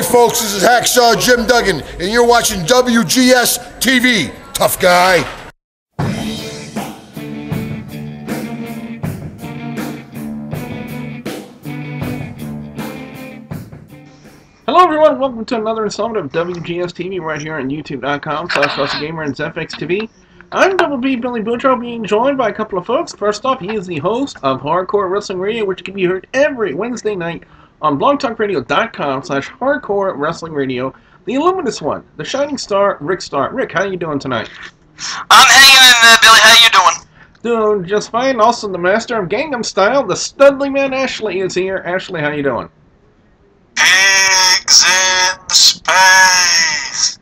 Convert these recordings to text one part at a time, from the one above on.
folks, this is Hacksaw Jim Duggan, and you're watching WGS-TV. Tough guy. Hello everyone, welcome to another installment of WGS-TV right here on YouTube.com/WrestleGamer and ZFX-TV. I'm Double B Billy Boudreaux, being joined by a couple of folks. First off, he is the host of Hardcore Wrestling Radio, which can be heard every Wednesday night on blogtalkradio.com/Hardcore Wrestling Radio. The Illuminous one, the Shining Star Rick Starr. Rick, how you doing tonight? I'm hanging in there, Billy. How you doing? Doing just fine. Also, the master of Gangnam Style, the Studly Man Ashley is here. Ashley, how you doing? Pigs in space.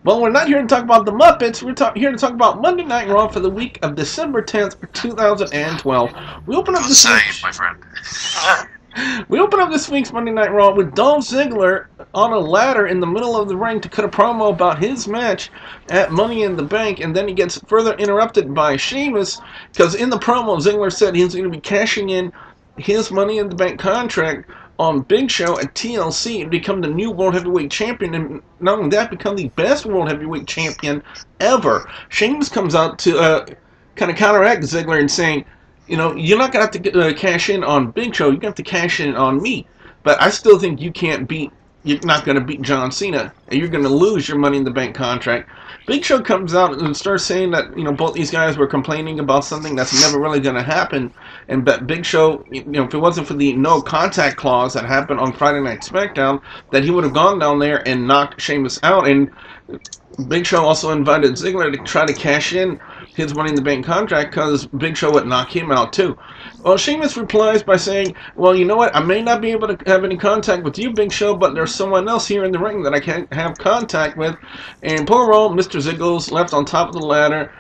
Well, we're not here to talk about the Muppets. We're here to talk about Monday Night Raw for the week of December 10th, 2012. We open up this week, my friend. We open up this week's Monday Night Raw with Dolph Ziggler on a ladder in the middle of the ring to cut a promo about his match at Money in the Bank, and then he gets further interrupted by Sheamus, because in the promo, Ziggler said he's going to be cashing in his Money in the Bank contract on Big Show at TLC and become the new World Heavyweight Champion, and not only that, become the best World Heavyweight Champion ever. Sheamus comes out to kind of counteract Ziggler and saying, you know, you're not going to have to cash in on Big Show, you're going to have to cash in on me. But I still think you're not going to beat John Cena, and you're going to lose your Money in the Bank contract. Big Show comes out and starts saying that, you know, both these guys were complaining about something that's never really going to happen, and that Big Show, you know, if it wasn't for the no contact clause that happened on Friday Night SmackDown, that he would have gone down there and knocked Sheamus out. And Big Show also invited Ziggler to try to cash in his Money in the Bank contract because Big Show would knock him out too. Well, Sheamus replies by saying, well, you know what, I may not be able to have any contact with you, Big Show, but there's someone else here in the ring that I can't have contact with. And poor old Mr. Ziggles left on top of the ladder.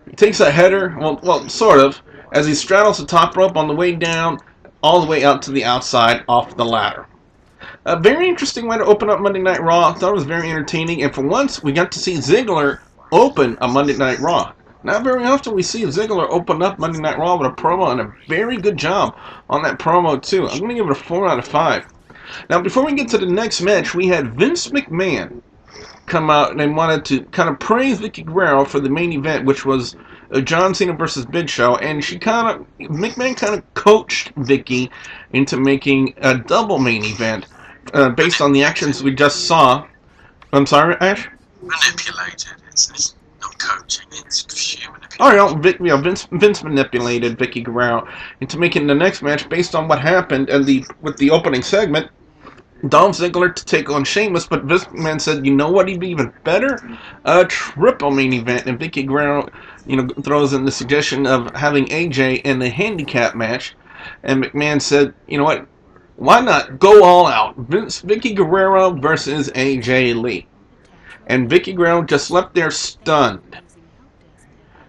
He takes a header, well, sort of, as he straddles the top rope on the way down, all the way out to the outside off the ladder. A very interesting way to open up Monday Night Raw. I thought it was very entertaining, and for once, we got to see Ziggler open a Monday Night Raw. Not very often we see Ziggler open up Monday Night Raw with a promo, and a very good job on that promo too. I'm going to give it a 4 out of 5. Now, before we get to the next match, we had Vince McMahon come out and wanted to kind of praise Vicky Guerrero for the main event, which was John Cena versus Big Show, and McMahon kind of coached Vicky into making a double main event based on the actions we just saw. I'm sorry, Ash? Manipulated. It's not coaching, it's sheer manipulation. Oh, yeah, Vince manipulated Vicky Guerrero into making the next match based on what happened and with the opening segment. Dolph Ziggler to take on Sheamus, but Vince McMahon said, you know what, he'd be even better? A triple main event, and Vicky Guerrero, you know, throws in the suggestion of having AJ in the handicap match, and McMahon said, you know what, why not go all out? Vicky Guerrero versus AJ Lee. And Vicky Guerrero just left there stunned.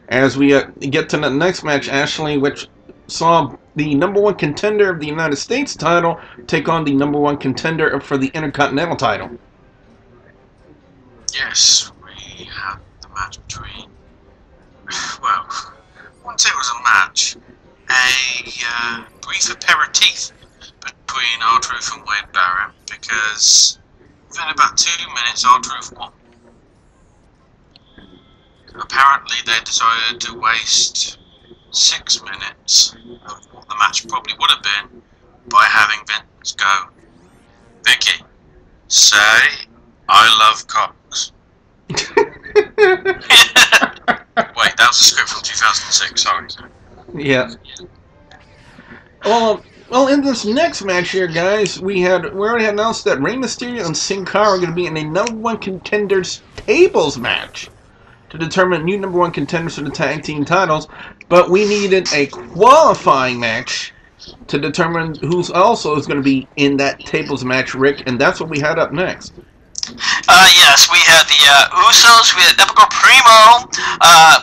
As we get to the next match, Ashley, which saw the #1 contender of the United States title take on the #1 contender for the Intercontinental title. Yes, we had the match between, well, once it was a match, a brief aperitif between R-Truth and Wade Barrett, because within about 2 minutes, R-Truth won. Apparently, they decided to waste 6 minutes of what the match probably would have been by having Vince go, Vicky, say, I love cocks. Wait, that was a script from 2006, sorry. Yeah. Well, in this next match here, guys, we already had announced that Rey Mysterio and Sin Cara are going to be in a #1 contenders tables match to determine new #1 contenders for the tag team titles, but we needed a qualifying match to determine who's also is going to be in that tables match, Rick, and that's what we had up next. Yes, we had the Usos, we had Epico Primo,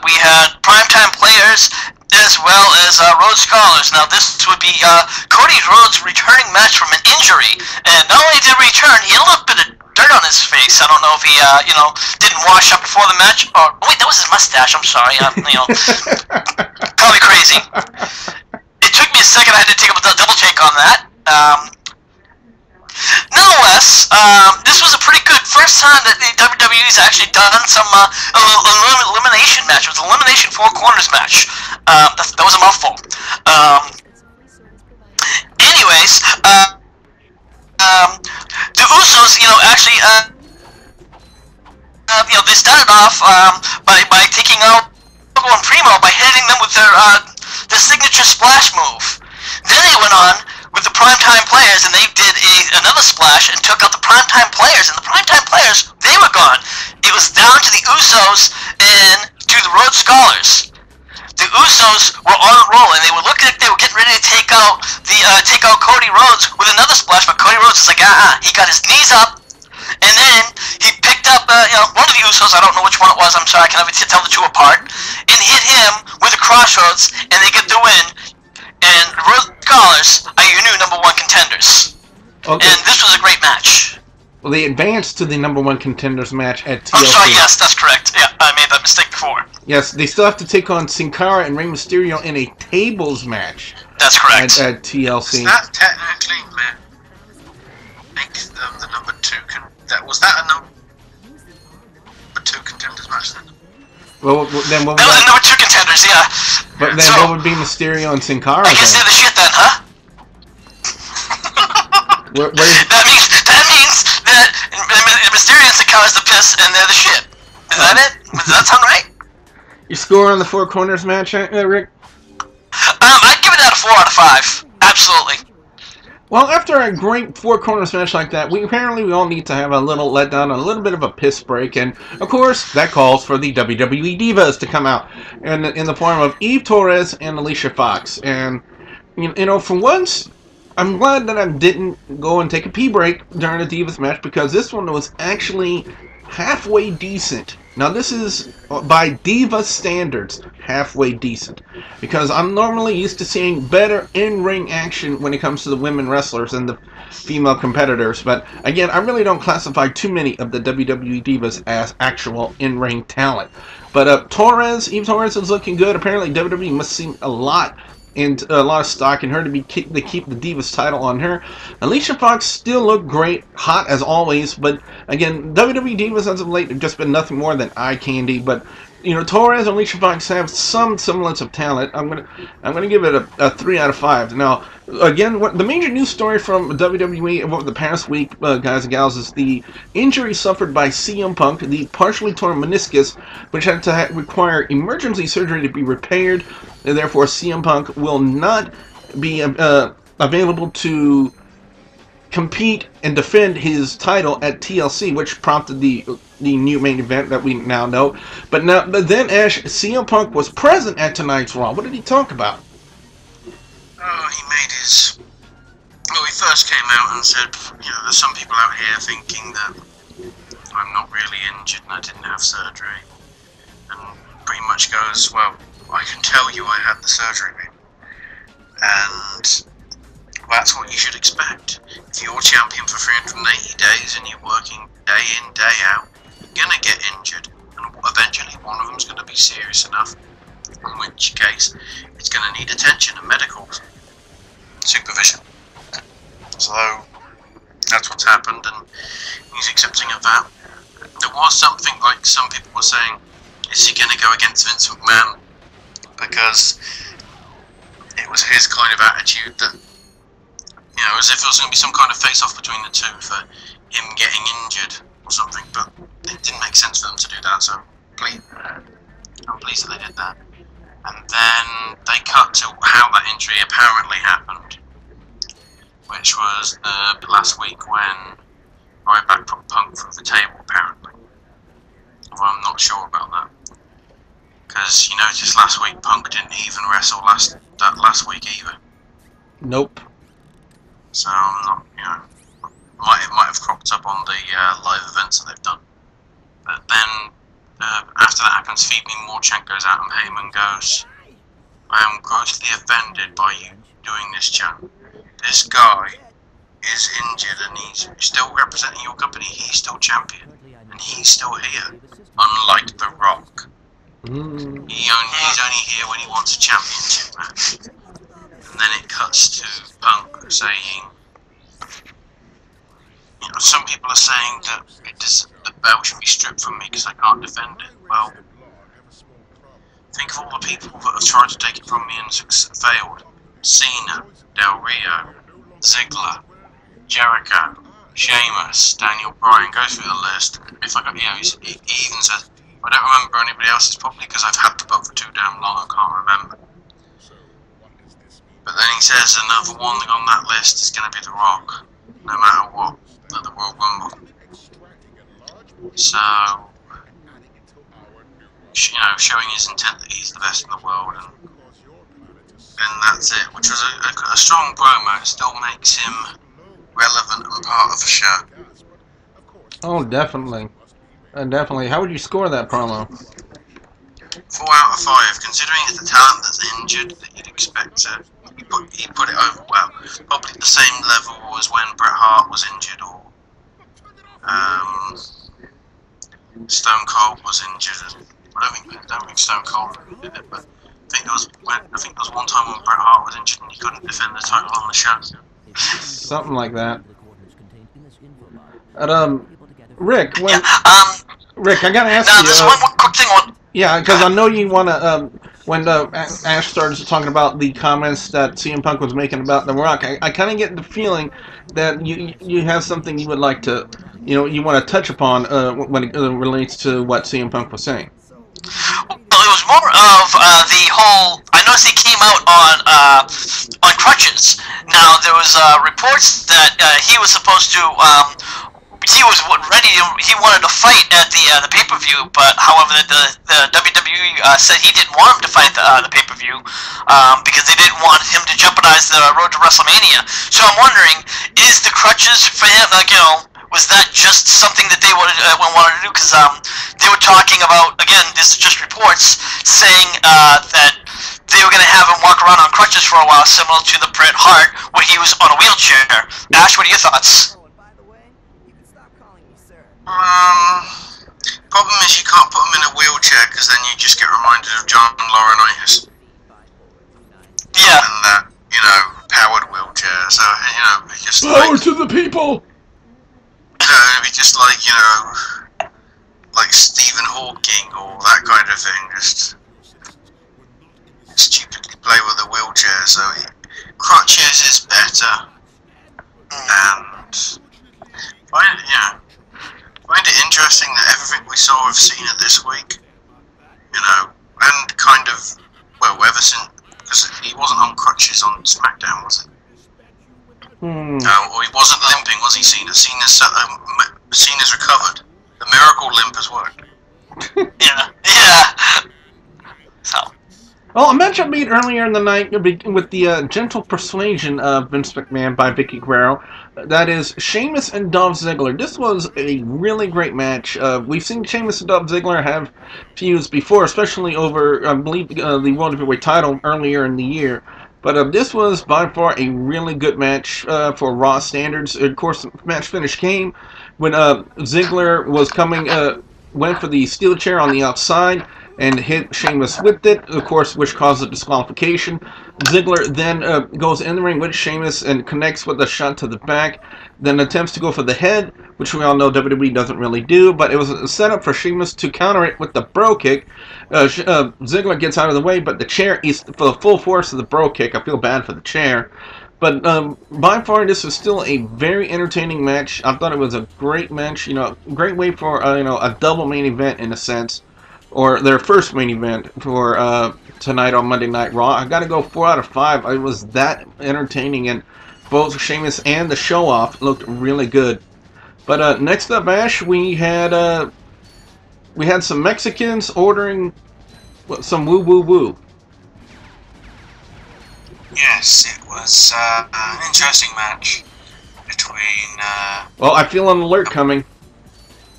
we had Primetime Players, as well as Rhodes Scholars. Now, this would be Cody Rhodes' returning match from an injury, and not only did he return, he had a little bit of dirt on his face. I don't know if he, didn't wash up before the match, or wait, that was his mustache. I'm sorry. Call me crazy. It took me a second. I had to take a double take on that. Nonetheless, this was a pretty good first time that the WWE's actually done some elimination match. It was an elimination four corners match. That was a mouthful. Anyways, the Usos, actually, they started off by taking out Logo and Primo by hitting them with their signature splash move. Then they went on with the Primetime Players, and they did another splash and took out the Primetime Players. And the Primetime Players, they were gone. It was down to the Usos and to the Rhodes Scholars. The Usos were on a roll, and they were looking like they were getting ready to take out Cody Rhodes with another splash. But Cody Rhodes is like, he got his knees up, and then he picked up one of the Usos. I don't know which one it was. I'm sorry, I can never tell the two apart. And hit him with a crossroads, and they get the win. And the Rhodes Scholars are your new #1 contenders. Okay. And this was a great match. Well, they advanced to the #1 contenders match at TLC. I'm sorry, yes, that's correct. Yeah, I made that mistake before. Yes, they still have to take on Sin Cara and Rey Mysterio in a tables match. That's correct. At TLC. Was that technically make them the #2? Was that a #2 contenders match then? Well, then what? That was the #2 contenders, yeah. But then what would be Mysterio and Sin Cara? I guess they're the shit then, huh? That means that Mysterio and Sin Cara is the piss, and they're the shit. Is that it? Does that sound right? You score on the Four Corners match, Rick? I'd give it out a 4 out of 5. Absolutely. Well, after a great Four Corners match like that, we all need to have a little letdown, a little bit of a piss break, and of course that calls for the WWE Divas to come out in the form of Eve Torres and Alicia Fox. And for once, I'm glad that I didn't go and take a pee break during the Divas match, because this one was actually halfway decent. Now this is, by Diva standards, halfway decent, because I'm normally used to seeing better in-ring action when it comes to the women wrestlers and the female competitors, but again, I really don't classify too many of the WWE Divas as actual in-ring talent. But Eve Torres is looking good. Apparently WWE must see a lot of stock in her to keep the Divas title on her. Alicia Fox still looked great, hot as always, but again, WWE Divas as of late have just been nothing more than eye candy. But Torres and Alicia Fox have some semblance of talent. I'm gonna give it a 3 out of 5. Now, again, the major news story from WWE over the past week, guys and gals, is the injury suffered by CM Punk, the partially torn meniscus, which had to require emergency surgery to be repaired, and therefore CM Punk will not be available to compete and defend his title at TLC, which prompted the new main event that we now know. But then, Ash, CM Punk was present at tonight's Raw. What did he talk about? Oh, he made his... Well, he first came out and said, there's some people out here thinking that I'm not really injured and I didn't have surgery. And pretty much goes, well, I can tell you I had the surgery, and that's what you should expect. If you're champion for 380 days and you're working day in, day out, you're going to get injured, and eventually one of them's going to be serious enough, in which case it's going to need attention and medical supervision. So that's what's happened, and he's accepting of that. There was something like some people were saying, is he going to go against Vince McMahon? Because it was his kind of attitude that, as if there was going to be some kind of face-off between the two for him getting injured or something, but it didn't make sense for them to do that, so I'm pleased that they did that. And then they cut to how that injury apparently happened, which was last week when Ryback put Punk through the table, apparently. Well, I'm not sure about that. Because you noticed last week Punk didn't even wrestle last week either. Nope. So I'm not, it might have cropped up on the live events that they've done. But then after that happens, Feed Me More chant goes out and Heyman goes, I am grossly offended by you doing this chant. This guy is injured and he's still representing your company. He's still champion and he's still here, unlike The Rock. He's only here when he wants a championship match. And then it cuts to Punk saying, You know, some people are saying that the belt should be stripped from me because I can't defend it. Well, think of all the people that have tried to take it from me and failed. Cena, Del Rio, Ziggler, Jericho, Sheamus, Daniel Bryan. Go through the list. If I got, you know, he even says, I don't remember anybody else's, probably because I've had the belt for too damn long, I can't remember. But then he says another one on that list is going to be The Rock, no matter what, at the World Rumble. So, you know, showing his intent that he's the best in the world, and that's it, which was a strong promo. It still makes him relevant and part of the show. Oh, definitely. Definitely. How would you score that promo? 4 out of 5, considering it's the talent that's injured that you'd expect to. He put it over well. Probably the same level as when Bret Hart was injured, or Stone Cold was injured. I don't think Stone Cold did it, but I think there was one time when Bret Hart was injured and he couldn't defend the title on the show. Something like that. Rick, when Rick, I gotta ask you. Now, there's one more quick thing. Yeah, because I know you want to. When Ash started talking about the comments that CM Punk was making about The Rock, I kind of get the feeling that you have something you would like to, you want to touch upon when it relates to what CM Punk was saying. Well, it was more of the whole. I noticed he came out on crutches. Now there was reports that he was supposed to. He was ready. He wanted to fight at the pay-per-view, but however, the WWE said he didn't want him to fight the pay-per-view because they didn't want him to jeopardize the road to WrestleMania. So I'm wondering, is the crutches for him? Was that just something that they wanted to do? Because they were talking about, again, this is just reports saying that they were going to have him walk around on crutches for a while, similar to the Bret Hart when he was on a wheelchair. Ash, what are your thoughts? Problem is you can't put him in a wheelchair because then you just get reminded of John Laurinaitis. Yeah. And that, powered wheelchair. So, it's just Power to the people! It'd be just like, like Stephen Hawking or that kind of thing. Just stupidly play with a wheelchair. So, crutches is better. And find it interesting that everything we saw of Cena this week, and kind of, ever since, because he wasn't on crutches on SmackDown, was it? No, or he wasn't limping, was he? Cena's recovered. The miracle limp has worked. Yeah. So. Well, a match I made earlier in the night with the gentle persuasion of Vince McMahon by Vicky Guerrero. That is Sheamus and Dolph Ziggler. This was a really great match. We've seen Sheamus and Dolph Ziggler have feuds before, especially over, I believe, the World Heavyweight title earlier in the year. But this was by far a really good match for Raw standards. Of course, the match finish came when Ziggler was went for the steel chair on the outside and hit Sheamus with it, of course, which caused a disqualification. Ziggler then goes in the ring with Sheamus and connects with a shot to the back, then attempts to go for the head, which we all know WWE doesn't really do, but it was a setup for Sheamus to counter it with the bro kick. Ziggler gets out of the way, but the chair is for the full force of the bro kick. I feel bad for the chair. But by far, this was still a very entertaining match. I thought it was a great match, great way for, a double main event in a sense. Or their first main event for tonight on Monday Night Raw. I gotta go 4 out of 5. It was that entertaining, and both Sheamus and the show-off looked really good. But next up, Ash, we had some Mexicans ordering some woo-woo-woo. Yes, it was an interesting match between... Well, I feel an alert coming.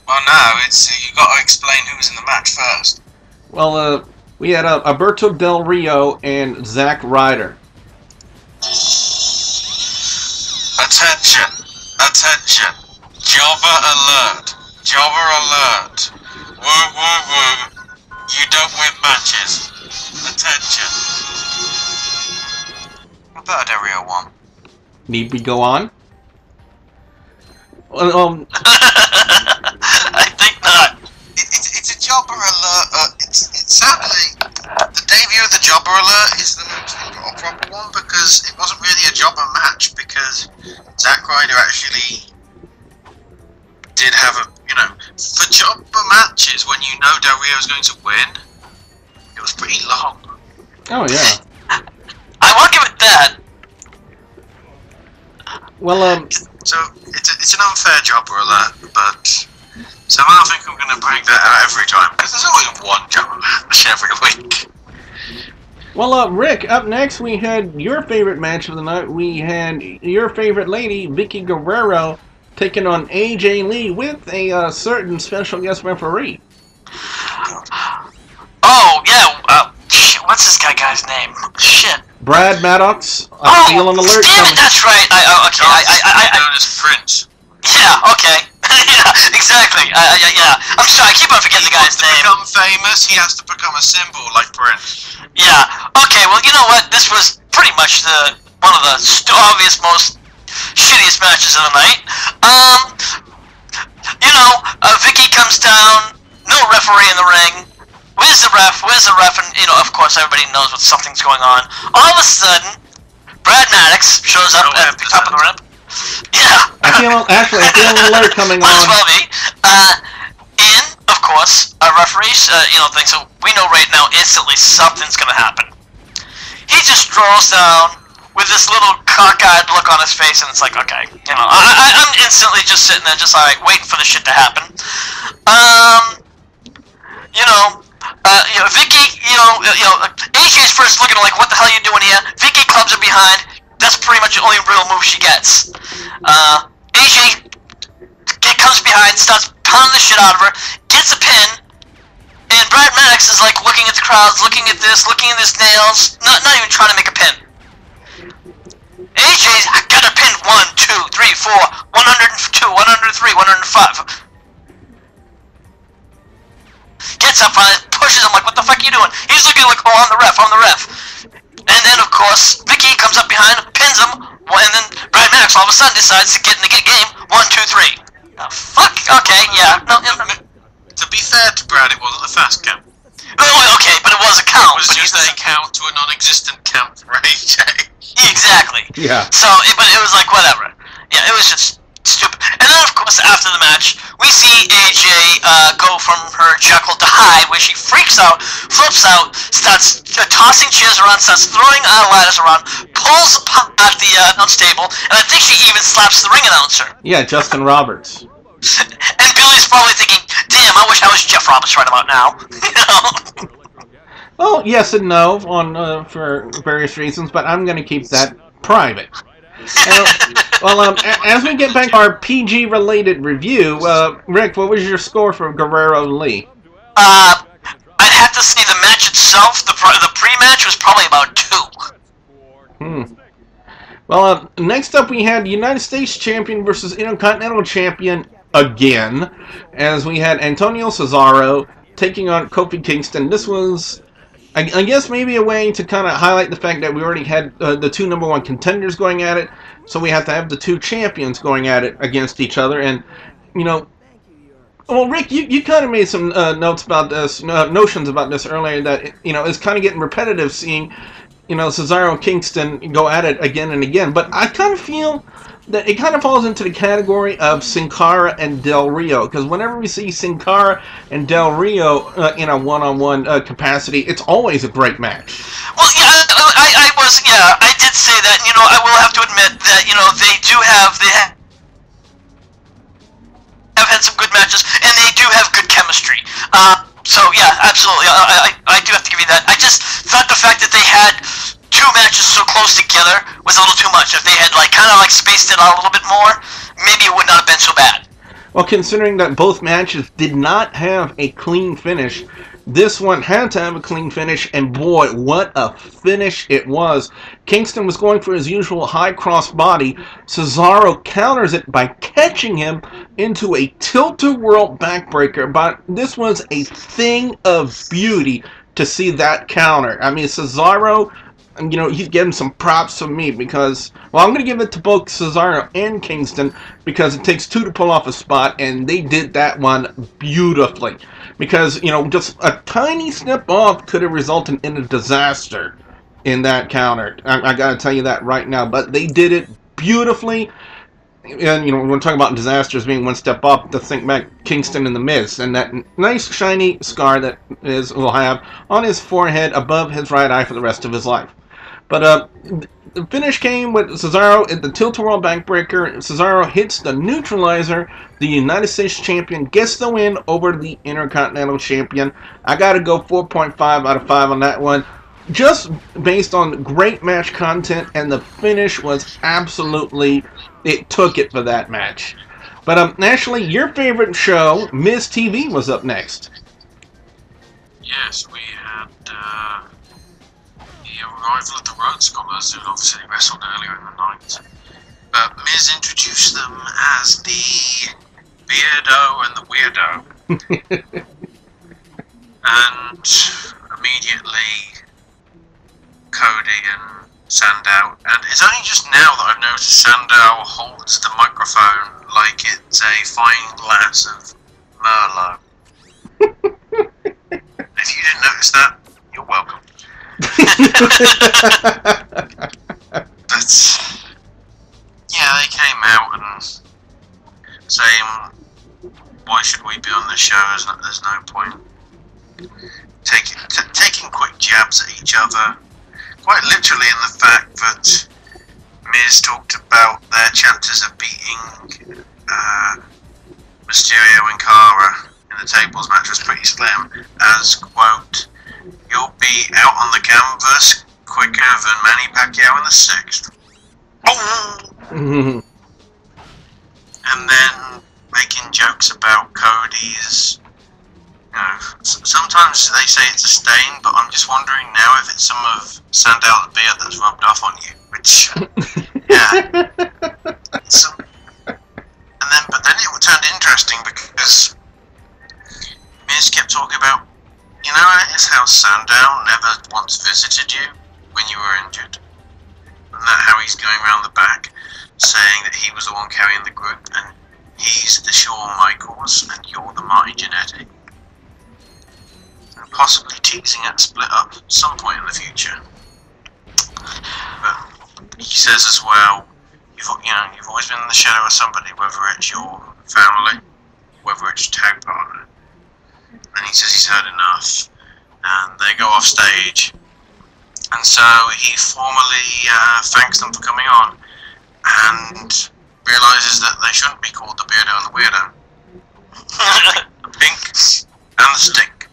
Well, no, you got to explain who was in the match first. Well, we had Alberto Del Rio and Zack Ryder. Attention! Jobber alert! Woo woo woo! You don't win matches. Attention! Alberto Del Rio won. Need we go on? I think not. It's a jobber alert. It's sadly the debut of the jobber alert is the most improper one because it wasn't really a jobber match because Zack Ryder actually did have a for jobber matches when you know Del Rio is going to win. It was pretty long. Oh yeah. I will give it that. Well, So it's an unfair jobber alert, but somehow I think I'm going to bring that out every time because there's always one jobber match every week. well, Rick. Up next, we had your favorite match of the night. We had your favorite lady, Vicky Guerrero, taking on AJ Lee with a certain special guest referee. Oh yeah. Shit, what's this guy's name? Shit. Brad Maddox. Oh, Feel an alert damn coming. it! That's right. Okay. I known as Prince. Yeah. Okay. Yeah. Exactly. Yeah. I'm sorry. I keep on forgetting the guy's To name. become famous, he has to become a symbol like Prince. Yeah. Okay. Well, you know what? This was pretty much one of the obvious most shittiest matches of the night. Vicky comes down. No referee in the ring. Where's the ref? And, of course, everybody knows what something's going on. All of a sudden, Brad Maddox shows up at the top of the ramp. Yeah. I feel an alert coming Might as on. well be. And, of course, our referees, thing, so we know right now instantly something's going to happen. He just strolls down with this little cockeyed look on his face, and it's like, okay, I'm instantly just sitting there, just alright, waiting for the shit to happen. Vicky, AJ's first looking like, what the hell are you doing here? Vicky clubs her behind. That's pretty much the only real move she gets. AJ comes behind, starts pounding the shit out of her, gets a pin, and Brad Maddox is like looking at the crowds, looking at this, looking at his nails, not even trying to make a pin. AJ's got a pin 1, 2, 3, 4, 102, 103, 105. Gets up on it, pushes him like, what the fuck are you doing? He's looking like, oh, I'm the ref. And then, of course, Vicky comes up behind, pins him, and then Brad Maddox all of a sudden decides to get in the game. 1, 2, 3. Fuck. Okay, yeah. No. To be fair to Brad, it wasn't a fast count. Oh, okay, but it was a count. It was just a count to a non-existent count for AJ. Exactly. Yeah. So, but it was like, whatever. Yeah, it was just stupid. And then, of course, after the match, we see AJ go from her Jekyll to Hyde, where she freaks out, flips out, starts tossing chairs around, starts throwing ladders around, pulls apart the announce table, and I think she even slaps the ring announcer. Yeah, Justin Roberts. And Billy's probably thinking, damn, I wish I was Jeff Roberts right about now. Well, yes and no for various reasons, but I'm going to keep that private. As we get back to our PG-related review, Rick, what was your score for Guerrero Lee? I'd have to say the match itself, the pre-match was probably about 2. Well, next up we had United States Champion versus Intercontinental Champion again, as we had Antonio Cesaro taking on Kofi Kingston. This was, I guess, maybe a way to kind of highlight the fact that we already had the two #1 contenders going at it, so we have to have the two champions going at it against each other. And, well, Rick, you kind of made some notes about this, notions about this earlier, that, it's kind of getting repetitive seeing, Cesaro and Kingston go at it again and again. But I kind of feel that it kind of falls into the category of Sin Cara and Del Rio, because whenever we see Sin Cara and Del Rio in a one-on-one capacity, it's always a great match. Well, yeah, I did say that. I will have to admit that they have had some good matches, and they do have good chemistry. So yeah, absolutely, I do have to give you that. I just thought the fact that they had 2 matches so close together was a little too much. If they had kind of spaced it out a little bit more, maybe it would not have been so bad. Well, considering that both matches did not have a clean finish, this one had to have a clean finish, and boy, what a finish it was. Kingston was going for his usual high cross body. Cesaro counters it by catching him into a tilt-a-whirl backbreaker, but this was a thing of beauty to see that counter. I mean, Cesaro you know, he's getting some props from me because, well, I'm going to give it to both Cesaro and Kingston because it takes two to pull off a spot, and they did that one beautifully. Because, you know, just a tiny step off could have resulted in a disaster in that counter. I got to tell you that right now. But they did it beautifully. And, you know, when we're talking about disasters being one step up, to think back Kingston and The Miz, and that nice shiny scar that Miz will have on his forehead above his right eye for the rest of his life. But the finish came with Cesaro at the tilt-a-whirl backbreaker. Cesaro hits the neutralizer. The United States champion gets the win over the Intercontinental champion. I got to go 4.5 out of 5 on that one. Just based on great match content, and the finish was absolutely, it took it for that match. But Ashley, your favorite show, Miz TV, was up next. Yes, we had the arrival of the Road Scholars, who obviously wrestled earlier in the night. But Miz introduced them as the Beardo and the Weirdo. And immediately Cody and Sandow, and it's only just now that I've noticed Sandow holds the microphone like it's a fine glass of Merlot. If you didn't notice that, you're welcome. But yeah, they came out and saying, why should we be on the show? There's no point. Taking quick jabs at each other, quite literally, in the fact that Miz talked about their chances of beating Mysterio and Cara in the tables match was pretty slim, as, quote, you'll be out on the canvas quicker than Manny Pacquiao in the 6th. Oh! And then making jokes about Cody's, you know, sometimes they say it's a stain, but I'm just wondering now if it's some of Sandow's beard that's rubbed off on you, which, yeah. But then it turned interesting because Miz kept talking about, you know, it's how Sandow never once visited you when you were injured. And that how he's going around the back saying that he was the one carrying the group and he's the Shawn Michaels and you're the Marty Jannetty. And possibly teasing at split up at some point in the future. But he says as well, you've always been in the shadow of somebody, whether it's your family, whether it's your tag partner. And he says he's had enough, and they go off stage. And so he formally thanks them for coming on, and realises that they shouldn't be called the Beardo and the Weirdo. The Pink and the Stink.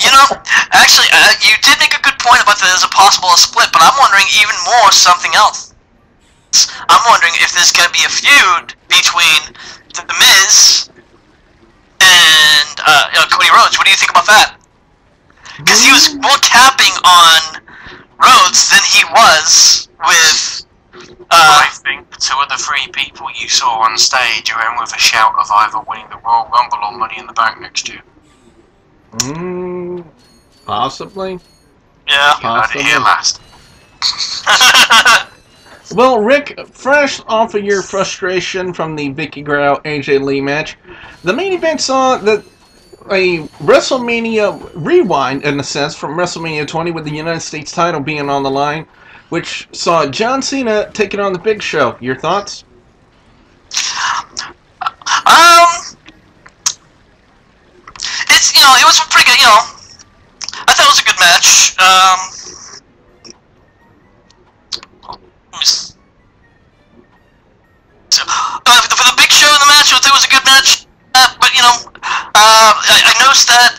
You know, actually, you did make a good point about that there's a possible split, but I'm wondering even more something else. I'm wondering if there's going to be a feud between The Miz and Cody Rhodes. What do you think about that? Because he was more capping on Rhodes than he was with... I think 2 of the 3 people you saw on stage are in with a shout of either winning the Royal Rumble or Money in the Bank next year. Possibly. Yeah. You heard it here last. Well, Rick, fresh off of your frustration from the Vicky Guerrero AJ Lee match, the main event saw a WrestleMania rewind, in a sense, from WrestleMania 20 with the United States title being on the line, which saw John Cena taking on the Big Show. Your thoughts? It's, it was pretty good, I thought it was a good match. For the Big Show in the match, I thought it was a good match. But, I noticed that,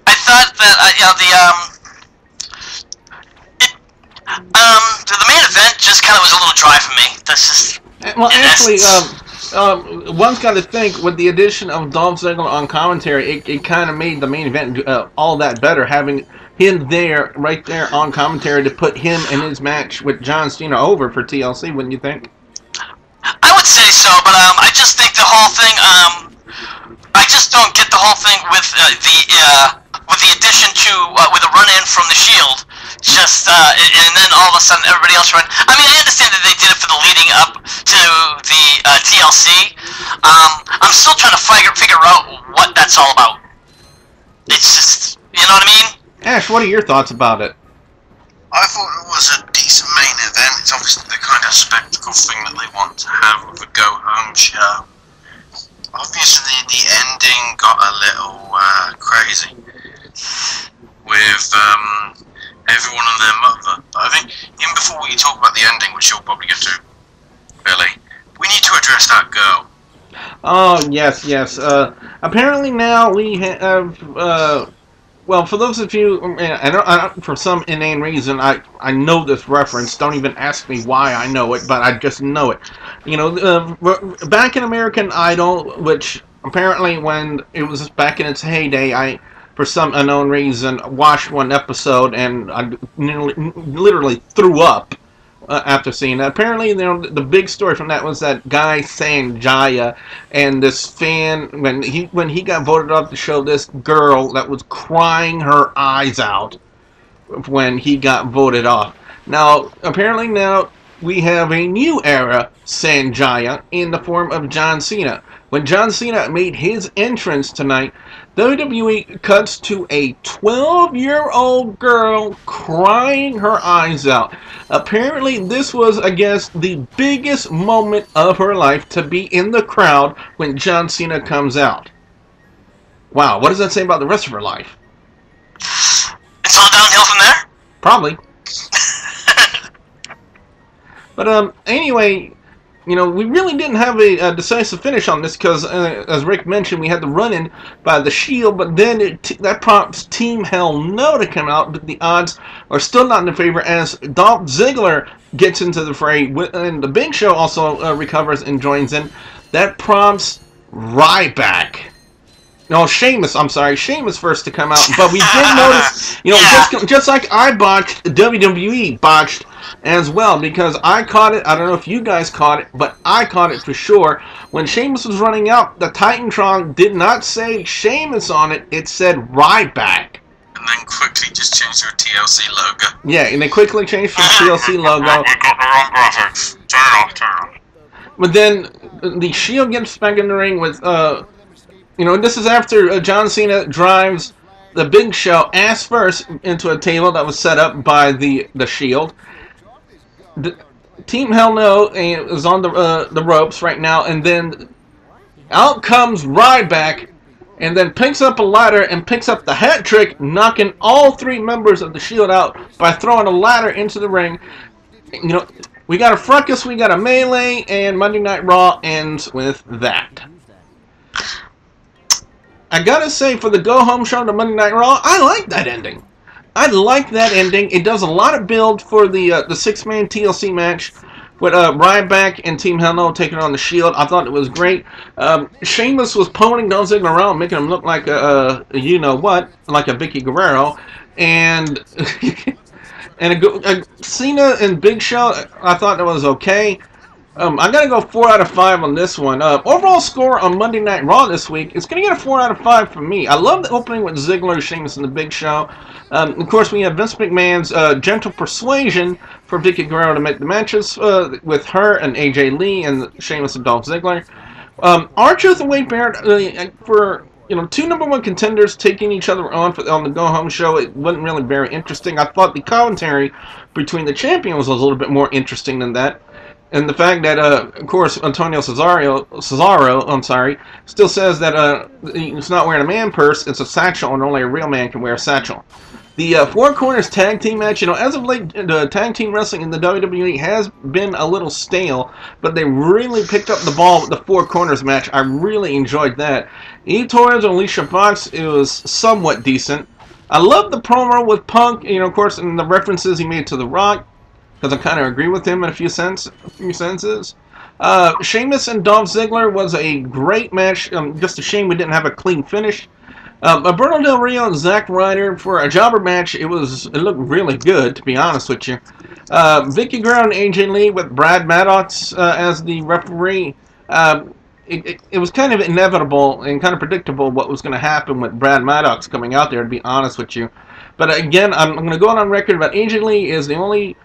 I thought that, the main event just kind of was a little dry for me. That's just... Well, actually, one's got to think, with the addition of Dolph Ziggler on commentary, it kind of made the main event all that better, having him there, right there on commentary, to put him in his match with John Cena over for TLC, wouldn't you think? I would say so, but I just think the whole thing. I just don't get the whole thing with the addition to with a run in from the Shield. Just and then all of a sudden everybody else run. I mean, I understand that they did it for the leading up to the TLC. I'm still trying to figure out what that's all about. It's just, you know what I mean? Ash, what are your thoughts about it? I thought it was a decent main event. It's obviously the kind of spectacle thing that they want to have with a go-home show. Obviously, the ending got a little crazy with everyone and their mother. But I think, even before we talk about the ending, which you'll probably get to, Billy, we need to address that girl. Oh, yes. Apparently now we have, well, for those of you, for some inane reason, I know this reference. Don't even ask me why I know it, but I just know it. You know, back in American Idol, which apparently when it was back in its heyday, I, for some unknown reason, watched one episode and I literally threw up after seeing that. Apparently, you know, the big story from that was that guy Sanjaya and this fan, when he got voted off the show, this girl that was crying her eyes out when he got voted off. Now, apparently now we have a new era Sanjaya in the form of John Cena. When John Cena made his entrance tonight, WWE cuts to a 12-year-old girl crying her eyes out. Apparently, this was, I guess, the biggest moment of her life to be in the crowd when John Cena comes out. Wow, what does that say about the rest of her life? It's all downhill from there? Probably. But, anyway, you know, we really didn't have a decisive finish on this because, as Rick mentioned, we had the run-in by the Shield, but then that prompts Team Hell No to come out, but the odds are still not in their favor as Dolph Ziggler gets into the fray, and the Big Show also recovers and joins in. That prompts Ryback. No, Sheamus, I'm sorry. Sheamus first to come out, but we did notice, you know, just like I botched, WWE botched as well, because I caught it. I don't know if you guys caught it, but I caught it for sure. When Sheamus was running out, the Titantron did not say Sheamus on it. It said Ryback. And then quickly just changed to a TLC logo. Yeah, and they quickly changed from the TLC logo. We got the wrong graphics. Turn it off. But then the Shield gets back in the ring with, you know, this is after John Cena drives the Big Show ass first into a table that was set up by the Shield. Team Hell No is on the ropes right now, and then out comes Ryback, and then picks up a ladder and picks up the hat trick, knocking all three members of the Shield out by throwing a ladder into the ring. You know, we got a fracas, we got a melee, and Monday Night Raw ends with that. I gotta say, for the go-home show to Monday Night Raw, I like that ending. I like that ending. It does a lot of build for the six-man TLC match with Ryback and Team Hell No taking on the Shield. I thought it was great. Sheamus was ponying Dolph Ziggler around, making him look like a you-know-what, like a Vicky Guerrero. And and Cena and Big Show, I thought that was okay. I gotta go 4 out of 5 on this one. Overall score on Monday Night Raw this week, it's gonna get a 4 out of 5 from me. I love the opening with Ziggler, Sheamus, and the Big Show. Of course, we have Vince McMahon's gentle persuasion for Vicky Guerrero to make the matches with her and AJ Lee and Sheamus and Dolph Ziggler. R-Truth and Wade Barrett for, you know, two #1 contenders taking each other on the go-home show. It wasn't really very interesting. I thought the commentary between the champions was a little bit more interesting than that. And the fact that, of course, Antonio Cesaro, still says that it's not wearing a man purse, it's a satchel, and only a real man can wear a satchel. The Four Corners tag team match, you know, as of late, the tag team wrestling in the WWE has been a little stale, but they really picked up the ball with the Four Corners match. I really enjoyed that. Eve Torres and Alicia Fox, it was somewhat decent. I love the promo with Punk, you know, of course, and the references he made to The Rock, because I kind of agree with him in a few senses. Sheamus and Dolph Ziggler was a great match. Just a shame we didn't have a clean finish. Alberto Del Rio and Zack Ryder for a jobber match. It looked really good, to be honest with you. Vicky Guerrero and AJ Lee with Brad Maddox as the referee. It was kind of inevitable and kind of predictable what was going to happen with Brad Maddox coming out there, to be honest with you. But again, I'm going to go on record that AJ Lee is the only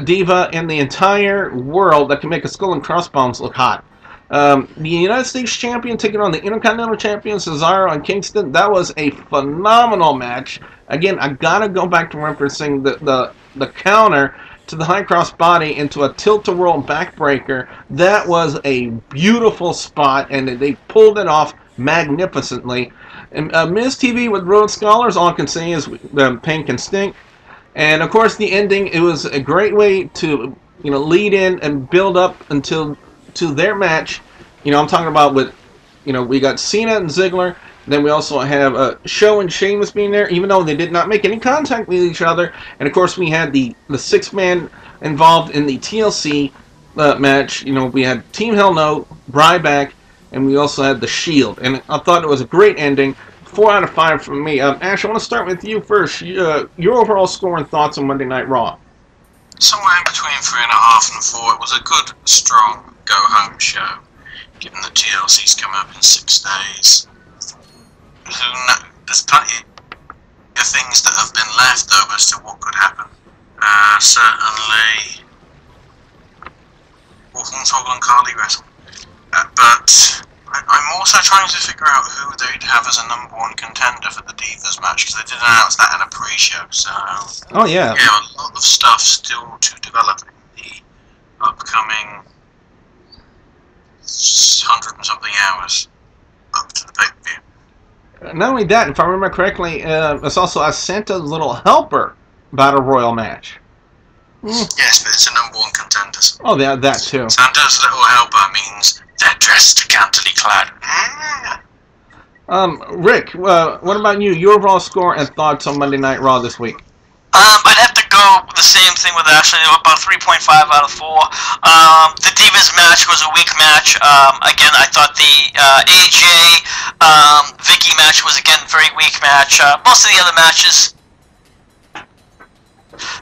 diva in the entire world that can make a skull and crossbones look hot. The United States champion taking on the Intercontinental champion Cesaro and Kingston, that was a phenomenal match. Again, I gotta go back to referencing the counter to the high cross body into a tilt-a-whirl backbreaker. That was a beautiful spot, and they pulled it off magnificently. And Miz TV with Rhodes Scholars, all I can say is pain can stink. And of course, the ending, it was a great way to lead in and build up until to their match. I'm talking about with we got Cena and Ziggler. Then we also have Show and Sheamus being there, even though they did not make any contact with each other. And of course, we had the 6-man involved in the TLC match. We had Team Hell No, Ryback, and we also had the Shield. And I thought it was a great ending. 4 out of 5 from me. Ash, I want to start with you first. Your overall score and thoughts on Monday Night Raw. Somewhere in between 3.5 and 4. It was a good, strong go-home show, given the TLC's coming up in 6 days. There's plenty of things that have been left, though, as to what could happen. Certainly, Hornswoggle and Carly wrestle. But I'm also trying to figure out who they'd have as a #1 contender for the Divas match, because they did announce that in a pre-show. So, oh yeah, a lot of stuff still to develop in the upcoming 100 and something hours up to the pay-per-view. Not only that, if I remember correctly, it's also a Santa's Little Helper Battle Royal match. Yes, but it's a #1 contenders. Oh, that too. Santa's Little Helper means they're dressed scantily clad. Rick, what about you? Your overall score and thoughts on Monday Night Raw this week? I'd have to go the same thing with Ashley, about 3.5 out of 4. The Divas match was a weak match. Again, I thought the AJ Vicky match was, again, a very weak match. Most of the other matches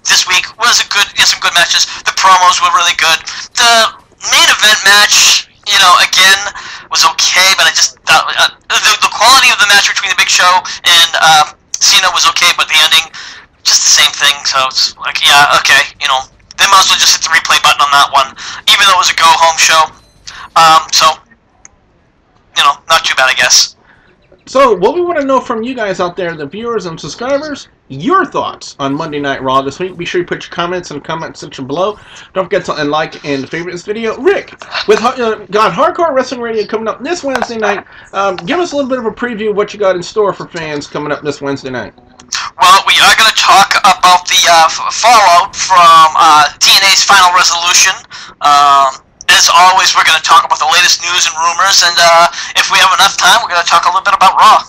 this week was some good matches. The promos were really good. The main event match, again, was okay, but I just thought the quality of the match between the Big Show and Cena was okay, but the ending, just the same thing. So it's like, yeah, okay, they might as well just hit the replay button on that one, even though it was a go-home show. So, not too bad, I guess. So, what we want to know from you guys out there, the viewers and subscribers, your thoughts on Monday Night Raw this week. Be sure you put your comments in the comment section below. Don't forget to like and favorite this video. Rick, with got Hardcore Wrestling Radio coming up this Wednesday night, give us a little bit of a preview of what you got in store for fans coming up this Wednesday night. Well, we are going to talk about the fallout from TNA's Final Resolution. As always, we're going to talk about the latest news and rumors, and if we have enough time, we're going to talk a little bit about Raw.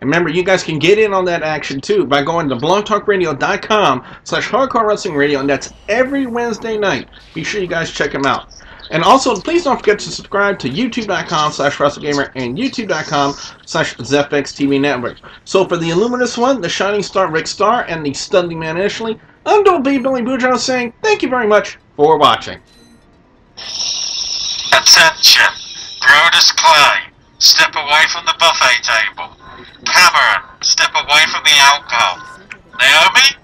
And remember, you guys can get in on that action, too, by going to blogtalkradio.com/Hardcore Wrestling Radio, and that's every Wednesday night. Be sure you guys check them out. And also, please don't forget to subscribe to youtube.com/WrestleGamer and youtube.com/ZFXTV Network. So for the Illuminous One, the Shining Star Rick Starr, and the Studly Man Ashley, I'm Double B Billy Boudreaux saying thank you very much for watching. Attention! Brodus Clay, step away from the buffet table. Cameron, step away from the alcohol. Naomi,